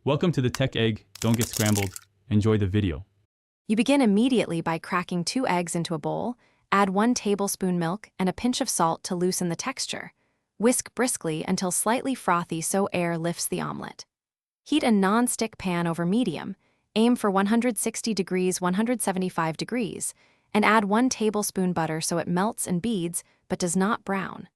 Welcome to the Tech Egg. Don't get scrambled. Enjoy the video. You begin immediately by cracking 2 eggs into a bowl, add 1 tablespoon milk and a pinch of salt to loosen the texture. Whisk briskly until slightly frothy so air lifts the omelette. Heat a non-stick pan over medium, aim for 160 degrees 175 degrees, and add 1 tablespoon butter so it melts and beads but does not brown.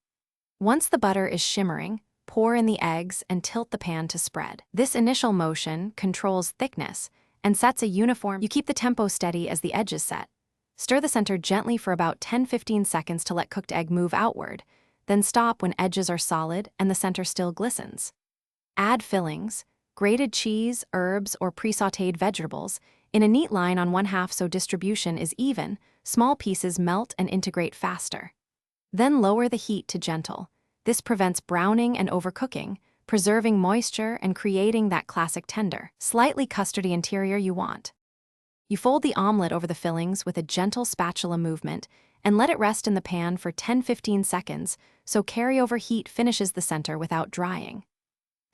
Once the butter is shimmering, pour in the eggs and tilt the pan to spread. This initial motion controls thickness and sets a uniform. You keep the tempo steady as the edges set. Stir the center gently for about 10-15 seconds to let cooked egg move outward, then stop when edges are solid and the center still glistens. Add fillings, grated cheese, herbs, or pre-sautéed vegetables, in a neat line on 1/2 so distribution is even. Small pieces melt and integrate faster. Then lower the heat to gentle. This prevents browning and overcooking, preserving moisture and creating that classic tender, slightly custardy interior you want. You fold the omelette over the fillings with a gentle spatula movement and let it rest in the pan for 10-15 seconds so carryover heat finishes the center without drying.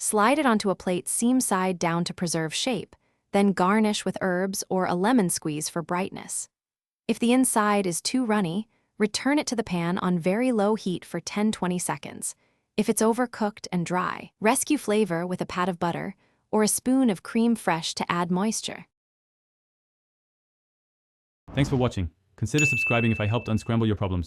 Slide it onto a plate seam side down to preserve shape, then garnish with herbs or a lemon squeeze for brightness. If the inside is too runny, return it to the pan on very low heat for 10-20 seconds. If it's overcooked and dry, rescue flavor with a pat of butter or a spoon of crème fraîche to add moisture. Thanks for watching. Consider subscribing if I helped unscramble your problems.